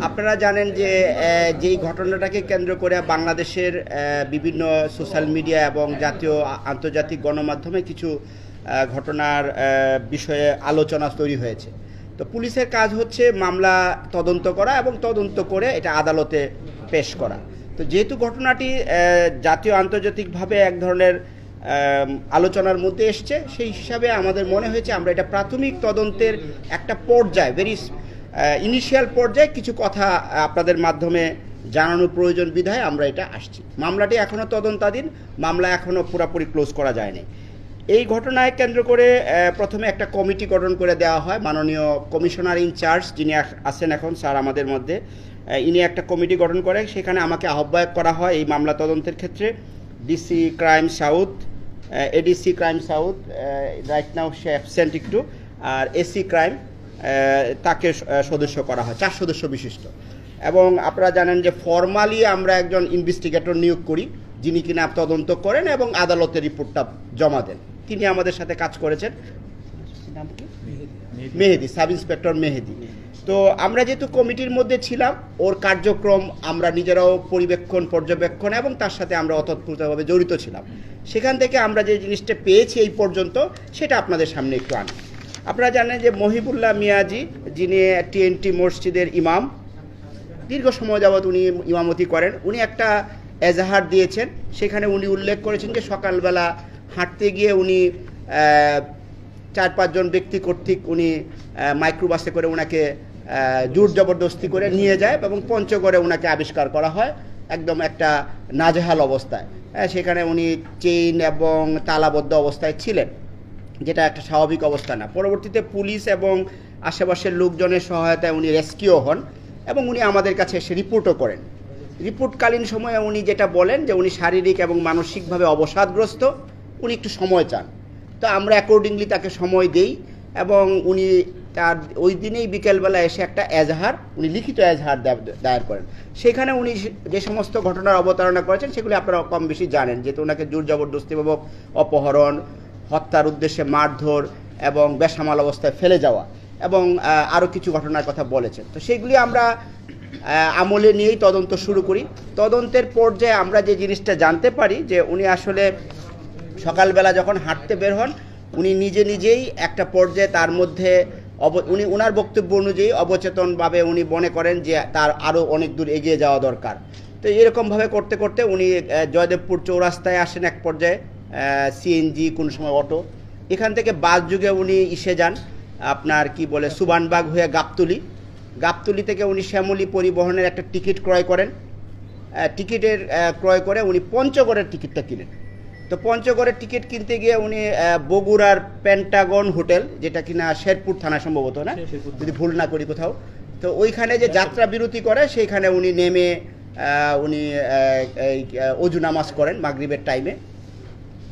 আপনারা জানেন যে যেই ঘটনাটাকে কেন্দ্র করে বাংলাদেশের বিভিন্ন সোশ্যাল মিডিয়া এবং জাতীয় আন্তর্জাতিক গণমাধ্যমে কিছু ঘটনার বিষয়ে আলোচনা তৈরি হয়েছে। তো পুলিশের কাজ হচ্ছে মামলা তদন্ত করা এবং তদন্ত করে এটা আদালতে পেশ করা। তো যেহেতু ঘটনাটি জাতীয় আন্তর্জাতিকভাবে এক ধরনের আলোচনার মধ্যে এসছে, সেই হিসাবে আমাদের মনে হয়েছে আমরা এটা প্রাথমিক তদন্তের একটা পর্যায়ে ইনিশিয়াল পর্যায়ে কিছু কথা আপনাদের মাধ্যমে জানানোর প্রয়োজন বিধায় আমরা এটা আসছি। মামলাটি এখনও তদন্তাধীন, মামলা এখনও পুরোপুরি ক্লোজ করা যায়নি। এই ঘটনায় কেন্দ্র করে প্রথমে একটা কমিটি গঠন করে দেওয়া হয়। মাননীয় কমিশনার ইনচার্জ যিনি আছেন এখন স্যার আমাদের মধ্যে, ইনি একটা কমিটি গঠন করে, সেখানে আমাকে আহ্বায়ক করা হয় এই মামলা তদন্তের ক্ষেত্রে। DC crime south, ADC crime south right now সে অ্যাবসেন্ট একটু, আর এসি ক্রাইম তাকে সদস্য করা হয়, 4 সদস্য বিশিষ্ট। এবং আপনারা জানেন যে ফর্মালি আমরা একজন ইনভেস্টিগেটর নিয়োগ করি যিনি কিনা তদন্ত করেন এবং আদালতে রিপোর্টটা জমা দেন। তিনি আমাদের সাথে কাজ করেছেন, মেহেদি, সাব ইন্সপেক্টর মেহেদি। তো আমরা যেহেতু কমিটির মধ্যে ছিলাম, ওর কার্যক্রম আমরা নিজেরাও পর্যবেক্ষণ এবং তার সাথে আমরা অতপ্রতভাবে জড়িত ছিলাম। সেখান থেকে আমরা যে জিনিসটা পেয়েছি এই পর্যন্ত, সেটা আপনাদের সামনে একটু আনি। আপনারা জানেন যে মহিবুল্লাহ মিয়াজি, যিনি টিএনটি মসজিদের ইমাম, দীর্ঘ সময় যাবৎ উনি ইমামতি করেন, উনি একটা এজাহার দিয়েছেন। সেখানে উনি উল্লেখ করেছেন যে সকালবেলা হাঁটতে গিয়ে উনি 4-5 জন ব্যক্তি কর্তৃক উনি মাইক্রোবাসে করে ওনাকে জোর জবরদস্তি করে নিয়ে যায় এবং পঞ্চগড়ে ওনাকে আবিষ্কার করা হয় একদম একটা নাজেহাল অবস্থায়। সেখানে উনি চেইন এবং তালাবদ্ধ অবস্থায় ছিলেন, যেটা একটা স্বাভাবিক অবস্থা না। পরবর্তীতে পুলিশ এবং আশেপাশের লোকজনের সহায়তায় উনি রেস্কিউ হন এবং উনি আমাদের কাছে এসে রিপোর্টও করেন। রিপোর্টকালীন সময়ে উনি যেটা বলেন যে উনি শারীরিক এবং মানসিকভাবে অবসাদগ্রস্ত, উনি একটু সময় চান। তো আমরা অ্যাকর্ডিংলি তাকে সময় দেই এবং উনি তার ওই দিনেই বিকেলবেলা এসে একটা উনি লিখিত এজাহার দায়ের করেন। সেখানে উনি যে সমস্ত ঘটনার অবতারণা করেছেন সেগুলি আপনারা কম বেশি জানেন, যেহেতু ওনাকে জোর জবরদস্তিপূর্বক অপহরণ, হত্যার উদ্দেশ্যে মারধর এবং বেসামাল অবস্থায় ফেলে যাওয়া এবং আরও কিছু ঘটনার কথা বলেছেন। তো সেগুলি আমরা আমলে নিয়েই তদন্ত শুরু করি। তদন্তের পর্যায়ে আমরা যে জিনিসটা জানতে পারি যে উনি আসলে সকালবেলা যখন হাঁটতে বের হন, উনি নিজেই একটা পর্যায়ে তার মধ্যে উনি ওনার বক্তব্য অনুযায়ী অবচেতনভাবে উনি মনে করেন যে তার আরও অনেক দূর এগিয়ে যাওয়া দরকার। তো এরকমভাবে করতে করতে উনি জয়দেবপুর চৌরাস্তায় আসেন এক পর্যায়ে, সিএনজি কোন সময় অটো, এখান থেকে বাস যুগে উনি যান আপনার সুবানবাগ হয়ে গাবতলি থেকে উনি শ্যামলী পরিবহনের একটা টিকিট ক্রয় করেন। টিকিটের ক্রয় করে উনি পঞ্চগড়ের টিকিটটা কিনেন। তো পঞ্চগড়ের টিকিট কিনতে গিয়ে উনি বগুড়ার পেন্টাগন হোটেল, যেটা কিনা শেরপুর থানা সম্ভবত, না যদি ভুল না করি কোথাও, তো ওইখানে যে যাত্রা বিরতি করে সেইখানে উনি নেমে উনি অজু নামাজ করেন মাগরিবের টাইমে।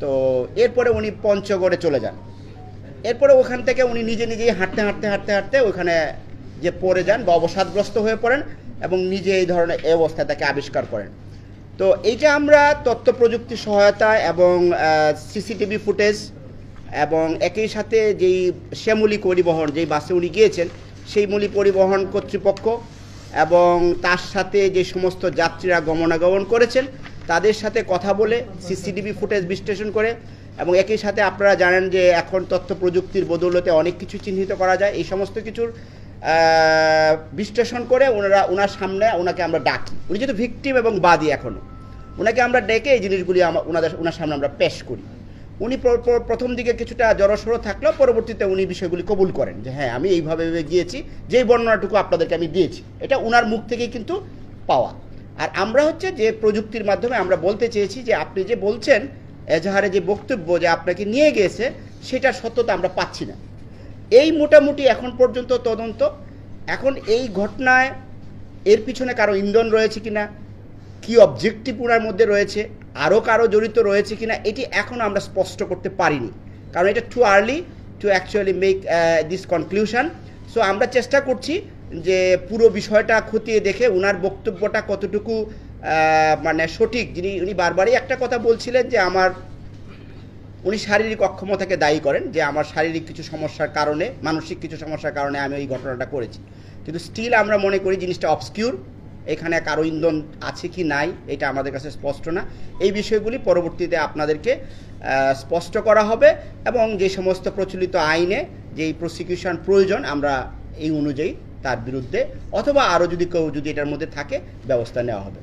তো এরপরে উনি পঞ্চগড়ে চলে যান। এরপরে ওখান থেকে উনি নিজেই হাঁটতে ওখানে যে পড়ে যান বা অবসাদগ্রস্ত হয়ে পড়েন এবং নিজে এই ধরনের অবস্থায় তাকে আবিষ্কার করেন। তো এইটা আমরা তথ্য প্রযুক্তির সহায়তা এবং সিসিটিভি ফুটেজ এবং একই সাথে যেই শ্যামলী পরিবহন, যেই বাসে উনি গিয়েছেন, সেই মূলী পরিবহন কর্তৃপক্ষ এবং তার সাথে যে সমস্ত যাত্রীরা গমনাগমন করেছেন তাদের সাথে কথা বলে সিসিটিভি ফুটেজ বিশ্লেষণ করে, এবং একই সাথে আপনারা জানেন যে এখন তথ্য প্রযুক্তির বদৌলতে অনেক কিছু চিহ্নিত করা যায়, এই সমস্ত কিছুর বিশ্লেষণ করে ওনার সামনে ওনাকে আমরা ডাকি। উনি যেহেতু ভিকটিম এবং বাদী, এখনও ওনাকে আমরা ডেকে এই জিনিসগুলি ওনার সামনে আমরা পেশ করি। উনি প্রথম দিকে কিছুটা জড়সড় থাকলেও পরবর্তীতে উনি বিষয়গুলি কবুল করেন যে হ্যাঁ আমি এইভাবে গিয়েছি, যেই বর্ণনাটুকু আপনাদেরকে আমি দিয়েছি এটা ওনার মুখ থেকেই কিন্তু পাওয়া। আর আমরা হচ্ছে যে প্রযুক্তির মাধ্যমে আমরা বলতে চেয়েছি যে আপনি যে বলছেন এজাহারে যে বক্তব্য যে আপনাকে নিয়ে গিয়েছে, সেটার সত্যতা আমরা পাচ্ছি না। এই মোটামুটি এখন পর্যন্ত তদন্ত। এখন এই ঘটনায় এর পিছনে কারো ইন্ধন রয়েছে কিনা, কি অবজেক্টিভ ওনার মধ্যে রয়েছে, আরও কারো জড়িত রয়েছে কিনা, এটি এখন আমরা স্পষ্ট করতে পারিনি, কারণ এটা too early two actually make this conclusion. So আমরা চেষ্টা করছি যে পুরো বিষয়টা খতিয়ে দেখে ওনার বক্তব্যটা কতটুকু সঠিক। উনি বারবারই একটা কথা বলছিলেন যে উনি শারীরিক অক্ষমতাকে দায়ী করেন, যে আমার শারীরিক কিছু সমস্যার কারণে, মানসিক কিছু সমস্যার কারণে আমি এই ঘটনাটা করেছি। কিন্তু স্টিল আমরা মনে করি জিনিসটা অবসকিউর, এখানে কারো ইন্ধন আছে কি নাই এটা আমাদের কাছে স্পষ্ট না। এই বিষয়গুলি পরবর্তীতে আপনাদেরকে স্পষ্ট করা হবে এবং যে সমস্ত প্রচলিত আইনে যেই প্রসিকিউশন প্রয়োজন আমরা এই অনুযায়ী তার বিরুদ্ধে অথবা আরও যদি কেউ যদি এটার মধ্যে থাকে ব্যবস্থা নেওয়া হবে।